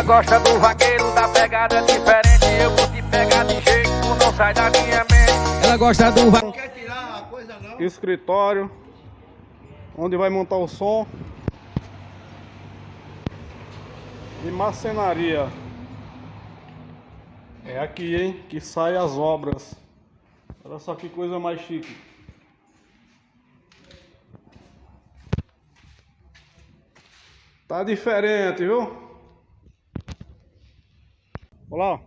Gosta do vaqueiro, da pegada diferente. Eu vou te pegar de jeito, tu não sai da minha mente. Ela gosta do vaqueiro. Não quer tirar a coisa não? Escritório, onde vai montar o som. E marcenaria. É aqui, hein, que sai as obras. Olha só que coisa mais chique. Tá diferente, viu? Olha lá, ó.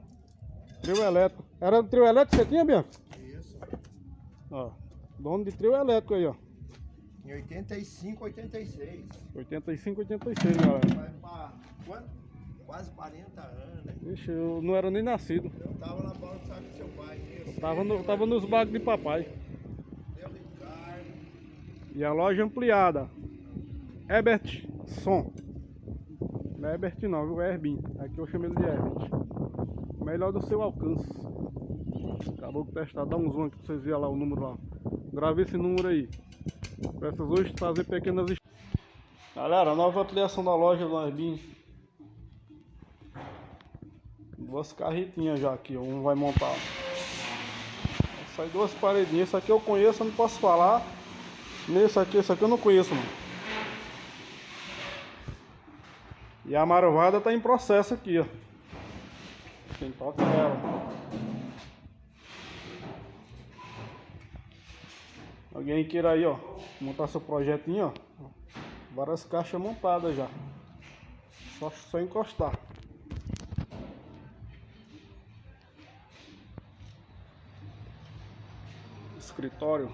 Trio elétrico. Era trio elétrico que você tinha, Bianca? Isso. Ó, dono de trio elétrico aí, ó. Em 85, 86. 85, 86, galera. Vai pra quanto? Quase 40 anos, né? Ixi, eu não era nem nascido. Eu tava lá para o saco do seu pai. Eu tava nos bagos de papai. Meu Ricardo. E a loja ampliada. Herbert Som. Não é Herbert não, viu? É Herbin. Aqui eu chamo ele de Herbert. Melhor do seu alcance. Acabou de testar. Dá um zoom aqui pra vocês verem lá o número lá. Grave esse número aí. Peças hoje fazer pequenas... Galera, a nova ampliação da loja do Herbin. Duas carretinhas já aqui. Um vai montar. Vai sair duas paredinhas. Esse aqui eu conheço, eu não posso falar. Nesse aqui, esse aqui eu não conheço, mano. E a marvada tá em processo aqui, ó. Quem toca é ela. Alguém queira aí, ó, montar seu projetinho, ó. Várias caixas montadas já. Só encostar. Escritório.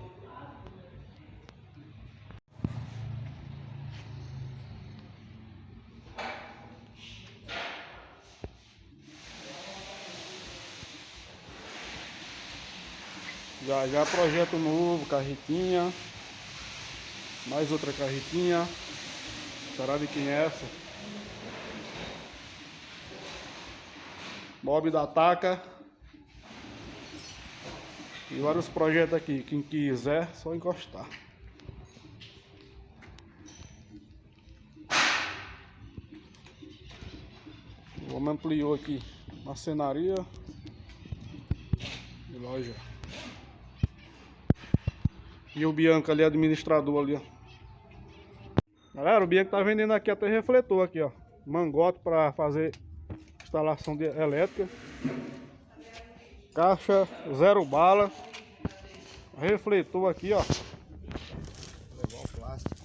Já projeto novo, carretinha. Mais outra carretinha. Será de quem é essa? Bob da Taca. E vários projetos aqui. Quem quiser, só encostar. Vamos ampliar aqui. Marcenaria e loja. E o Bianca ali, administrador ali, ó. Galera, o Bianca tá vendendo aqui até refletor aqui, ó. Mangote para fazer instalação de elétrica. Caixa 0 bala. Refletor aqui, ó. Levar o plástico.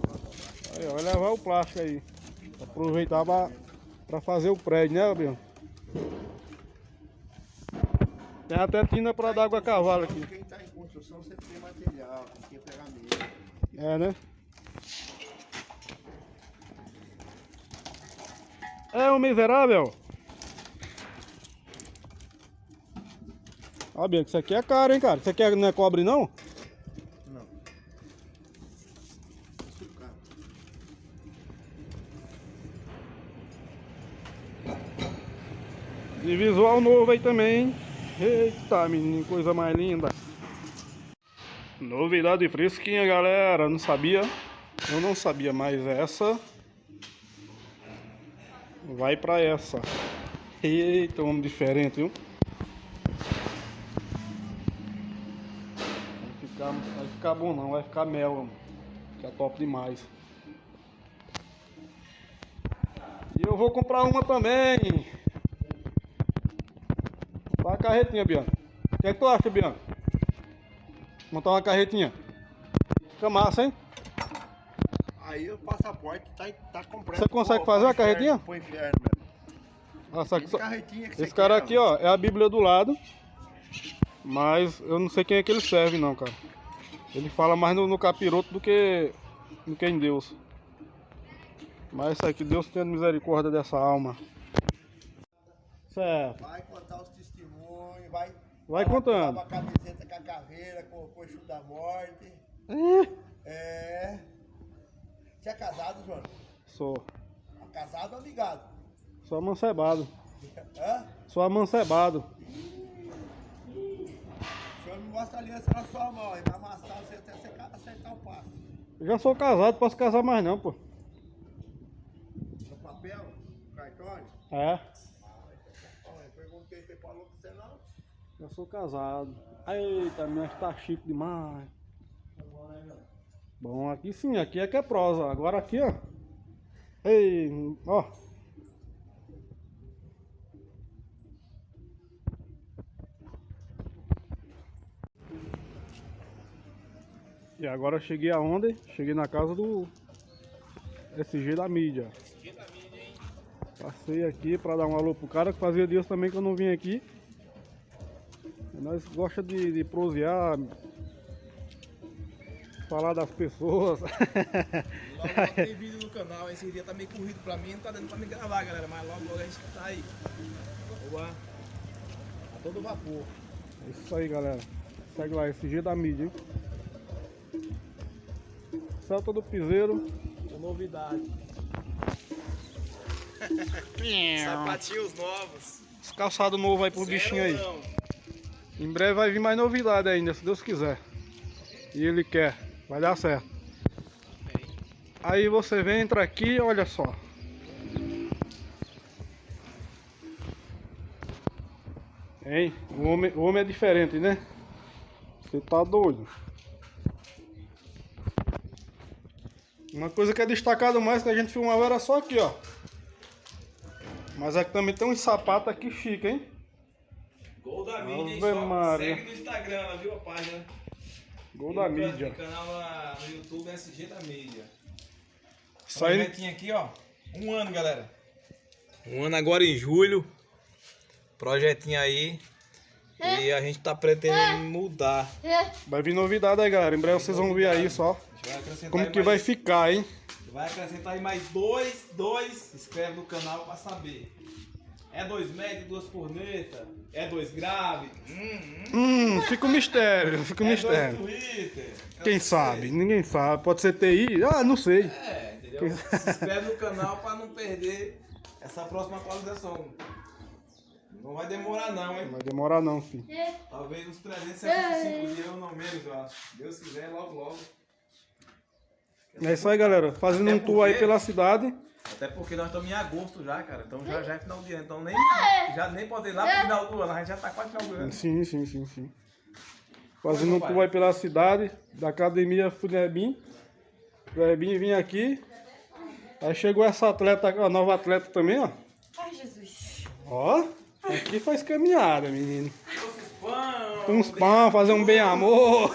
Aí, ó, vai levar o plástico aí. Aproveitar para fazer o prédio, né, Bianca? Tem até tina para dar água a cavalo aqui. Quem tá em construção sempre tem material, tem que pegar mesmo. É, né? É um miserável. Ó, Bianca, isso aqui é caro, hein, cara? Isso aqui não é cobre, não? Não. Açúcar. E visual novo aí também, hein? Eita, menino, coisa mais linda. Novidade fresquinha, galera. Não sabia? Eu não sabia, mas essa vai pra essa. Eita, homem diferente, viu? Vai ficar bom não, vai ficar mel, mano. Que é top demais. E eu vou comprar uma também. Tá a carretinha, Bianca. O que é que tu acha, Bianca? Montar uma carretinha. Fica massa, hein? Aí o passaporte tá completo. Você consegue fazer uma carretinha? Pro inferno, velho. Nossa, Carretinha que esse cara aqui, ó, é a Bíblia do lado. Mas eu não sei quem é que ele serve, não, cara. Ele fala mais no capiroto do que em Deus. Mas isso aqui, Deus tenha misericórdia dessa alma. Certo. Vai contar os testemunhos, Vai contando. Com a camiseta com a caveira, com o Exu da morte. É. Você é casado, João? Sou. Casado ou ligado? Sou amancebado. Hã? Sou amancebado. O senhor não mostra a aliança na sua mão, ele vai amassar você até você acertar o passo. Eu já sou casado, posso casar mais não, pô. No papel? Cartões? É. Eu perguntei, você falou que você não? Já sou casado. Eita, minha tá chique demais. Bom, aqui sim, aqui é que é prosa. Agora aqui, ó. Ei, ó. E agora eu cheguei aonde? Cheguei na casa do SG da mídia. Passei aqui pra dar um alô pro cara, que fazia dias também que eu não vim aqui. Nós gosta de prosear, falar das pessoas. Logo tem vídeo no canal, esse dia tá meio corrido pra mim, não tá dando pra me gravar, galera, mas logo a gente tá aí. Boa. A todo vapor. É isso aí, galera. Segue lá, SG da mídia, hein? Celta do Piseiro. Com novidade. Sapatinhos novos. Os calçados novos aí pro bichinho aí. Em breve vai vir mais novidade ainda, se Deus quiser. E ele quer. Vai dar certo. Aí você vem, entra aqui, olha só. Hein? O homem é diferente, né? Você tá doido. Uma coisa que é destacado mais que a gente filmava era só aqui, ó. Mas aqui também tem uns sapatos aqui chique, hein? Gol da mídia, hein? Ave Só Maria. segue no Instagram, lá, viu a página? Gol da mídia. Tem canal lá no YouTube SG da mídia. Isso aí. Projetinho aqui, ó. 1 ano, galera. 1 ano agora em julho. Projetinho aí. E a gente tá pretendendo mudar. Vai vir novidade aí, galera. Em breve vocês vão ver aí só. Vai acrescentar Como aí que vai ficar, hein? Vai acrescentar aí mais dois. Inscreve no canal pra saber. É 2 médios, 2 cornetas? É 2 graves? Fica um mistério, fica um É mistério. 2 Twitter? Quem sabe? Ninguém sabe. Pode ser TI? Ah, não sei. É, entendeu? Se inscreve no canal pra não perder essa próxima atualização. Não vai demorar não, hein? Não vai demorar não, filho. Talvez uns 365 dias ou não menos, eu acho. Se Deus quiser, logo. É isso aí, galera. Fazendo um tour aí pela cidade. Até porque nós estamos em agosto já, cara. Então já é final de ano. Então nem pode ir lá pro final do ano. A gente já tá quase final do ano. Sim. Fazendo um tour aí pela cidade. Da academia Funebim. O Ebinho vinha aqui. Aí chegou essa atleta, a nova atleta também, ó. Ai, Jesus. Ó. Aqui faz caminhada, menino. Pão, Uns pão, fazer um bem amor.